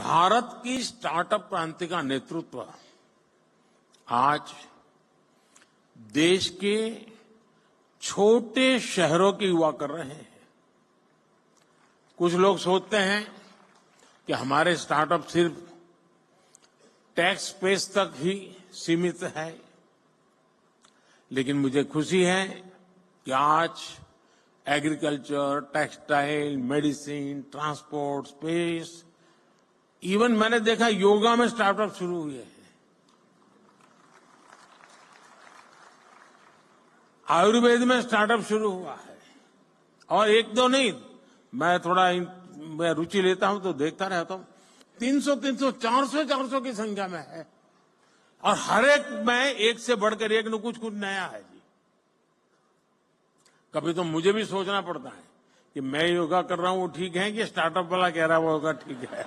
भारत की स्टार्टअप क्रांति का नेतृत्व आज देश के छोटे शहरों के युवा कर रहे हैं। कुछ लोग सोचते हैं कि हमारे स्टार्टअप सिर्फ टैक्स स्पेस तक ही सीमित है, लेकिन मुझे खुशी है कि आज agriculture, textile, medicine, transport, space, even मैंने देखा योगा में स्टार्टअप शुरू हुए हैं। आयुर्वेद में स्टार्टअप शुरू हुआ है और एक दो नहीं, मैं रुचि लेता हूं तो देखता रहता हूं। 300, 400 की संख्या में है और हर एक में एक से बढ़कर एक न कुछ नया है जी। कभी तो मुझे भी सोचना पड़ता है कि मैं योगा कर रहा हूं वो ठीक है कि स्टार्टअप वाला कह रहा है वो योगा ठीक है।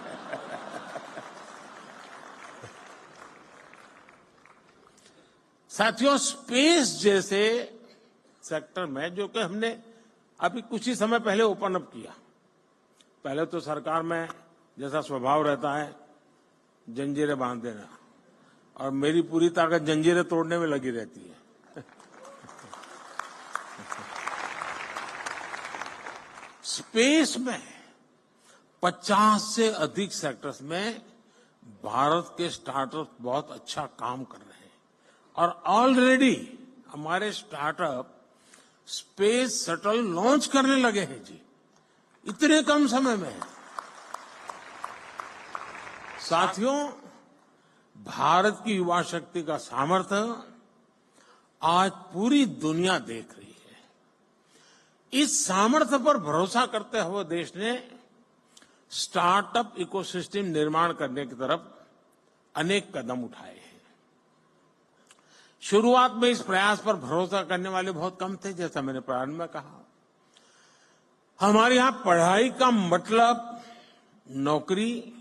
साथियों, स्पेस जैसे सेक्टर में जो कि हमने अभी कुछ ही समय पहले ओपन अप किया, पहले तो सरकार में जैसा स्वभाव रहता है जंजीरें बांध देना, और मेरी पूरी ताकत जंजीरें तोड़ने में लगी रहती है। स्पेस में 50 से अधिक सेक्टर्स में भारत के स्टार्टअप बहुत अच्छा काम कर रहे हैं और ऑलरेडी हमारे स्टार्टअप स्पेस शटल लॉन्च करने लगे हैं जी, इतने कम समय में। साथियों, भारत की युवा शक्ति का सामर्थ्य आज पूरी दुनिया देख रही है। इस सामर्थ्य पर भरोसा करते हुए देश ने स्टार्टअप इकोसिस्टम निर्माण करने की तरफ अनेक कदम उठाए हैं। शुरुआत में इस प्रयास पर भरोसा करने वाले बहुत कम थे, जैसा मैंने प्रारंभ में कहा। हमारे यहां पढ़ाई का मतलब नौकरी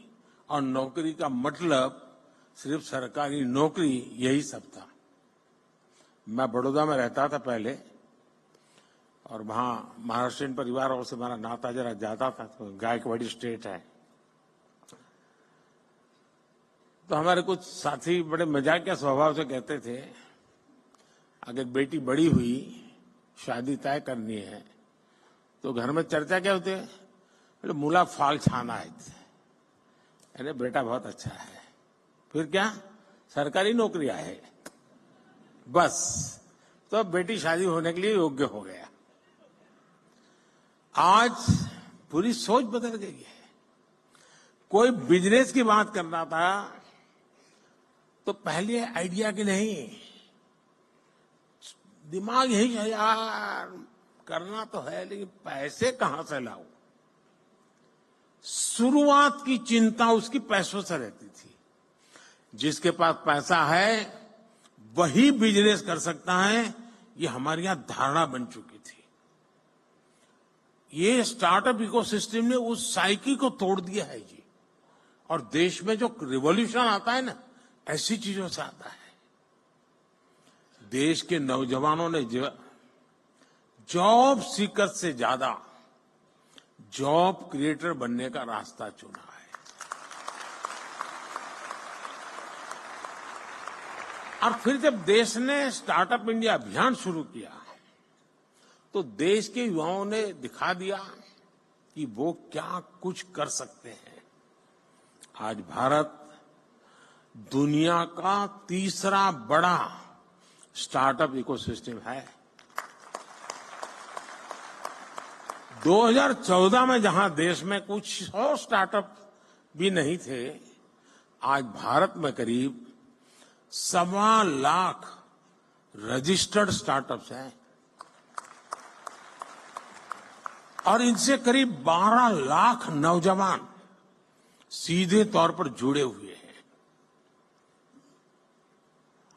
और नौकरी का मतलब सिर्फ सरकारी नौकरी, यही सब था। मैं बड़ौदा में रहता था पहले और वहां महाराष्ट्रीयन परिवारों से हमारा नाता जरा ज्यादा था, तो गायकवाड़ी स्टेट है। तो हमारे कुछ साथी बड़े मजाकिया स्वभाव से कहते थे, अगर बेटी बड़ी हुई, शादी तय करनी है, तो घर में चर्चा क्या होती है? बोले मुला फाल छाना है। अरे बेटा बहुत अच्छा है, फिर क्या? सरकारी नौकरी है बस, तो बेटी शादी होने के लिए योग्य हो गया। आज पूरी सोच बदल गई है। कोई बिजनेस की बात करना था तो पहले आइडिया की नहीं, दिमाग यही है यार, करना तो है लेकिन पैसे कहां से लाऊं। शुरुआत की चिंता उसकी पैसों से रहती थी। जिसके पास पैसा है वही बिजनेस कर सकता है, ये हमारी यहां धारणा बन चुकी थी। ये स्टार्टअप इकोसिस्टम ने उस साइकिल को तोड़ दिया है जी। और देश में जो रिवॉल्यूशन आता है ना, ऐसी चीजों से आता है। देश के नौजवानों ने जॉब सीकर से ज्यादा जॉब क्रिएटर बनने का रास्ता चुना है। और फिर जब देश ने स्टार्टअप इंडिया अभियान शुरू किया तो देश के युवाओं ने दिखा दिया कि वो क्या कुछ कर सकते हैं। आज भारत दुनिया का तीसरा बड़ा स्टार्टअप इकोसिस्टम है। 2014 में जहां देश में कुछ 100 स्टार्टअप भी नहीं थे, आज भारत में करीब 1.25 लाख रजिस्टर्ड स्टार्टअप्स हैं और इनसे करीब 12 लाख नौजवान सीधे तौर पर जुड़े हुए हैं।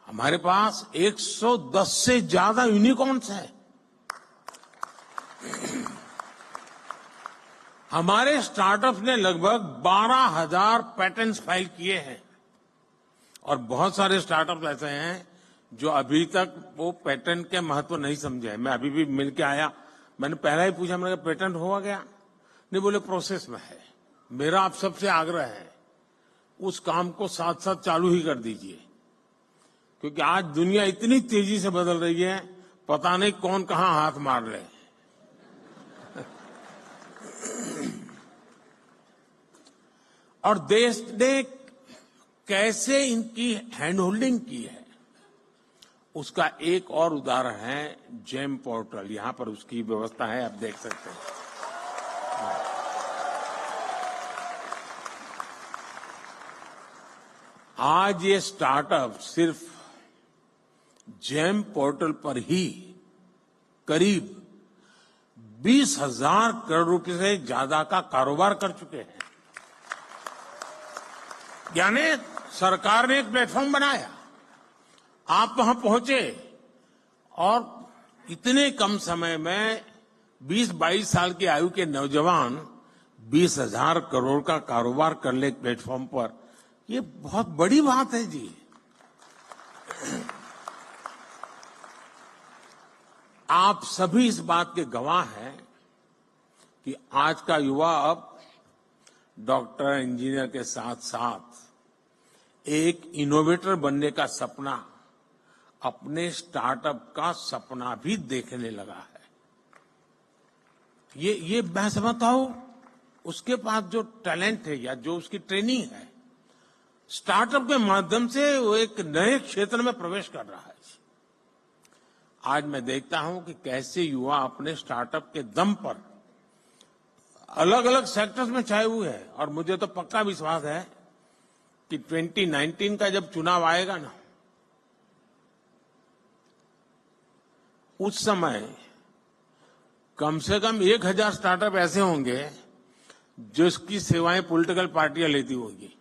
हमारे पास 110 से ज्यादा यूनिकॉर्न्स हैं। हमारे स्टार्टअप्स ने लगभग 12,000 पैटेंट्स फाइल किए हैं और बहुत सारे स्टार्टअप्स ऐसे हैं जो अभी तक वो पेटेंट के महत्व नहीं समझे। मैं अभी भी मिल के आया, मैंने पहला ही पूछा, मैंने कहा पेटेंट हुआ गया? नहीं, बोले प्रोसेस में है। मेरा आप सबसे आग्रह है उस काम को साथ साथ चालू ही कर दीजिए, क्योंकि आज दुनिया इतनी तेजी से बदल रही है, पता नहीं कौन कहां हाथ मार ले। और देश ने कैसे इनकी हैंड होल्डिंग की है, उसका एक और उदाहरण है जेम पोर्टल। यहां पर उसकी व्यवस्था है, आप देख सकते हैं। आज ये स्टार्टअप सिर्फ जेम पोर्टल पर ही करीब 20,000 करोड़ रुपए से ज्यादा का कारोबार कर चुके हैं। यानी सरकार ने एक प्लेटफॉर्म बनाया, आप वहां पहुंचे और इतने कम समय में 20-22 साल की आयु के नौजवान 20,000 करोड़ का कारोबार कर ले एक प्लेटफॉर्म पर, ये बहुत बड़ी बात है जी। आप सभी इस बात के गवाह हैं कि आज का युवा अब डॉक्टर, इंजीनियर के साथ साथ एक इनोवेटर बनने का सपना, अपने स्टार्टअप का सपना भी देखने लगा है। ये मैं समझता हूं, उसके पास जो टैलेंट है या जो उसकी ट्रेनिंग है, स्टार्टअप के माध्यम से वो एक नए क्षेत्र में प्रवेश कर रहा है। आज मैं देखता हूं कि कैसे युवा अपने स्टार्टअप के दम पर अलग अलग सेक्टर्स में छाए हुए हैं। और मुझे तो पक्का विश्वास है कि 2019 का जब चुनाव आएगा ना, उस समय कम से कम 1,000 स्टार्टअप ऐसे होंगे जिसकी सेवाएं पॉलिटिकल पार्टियां लेती होगी।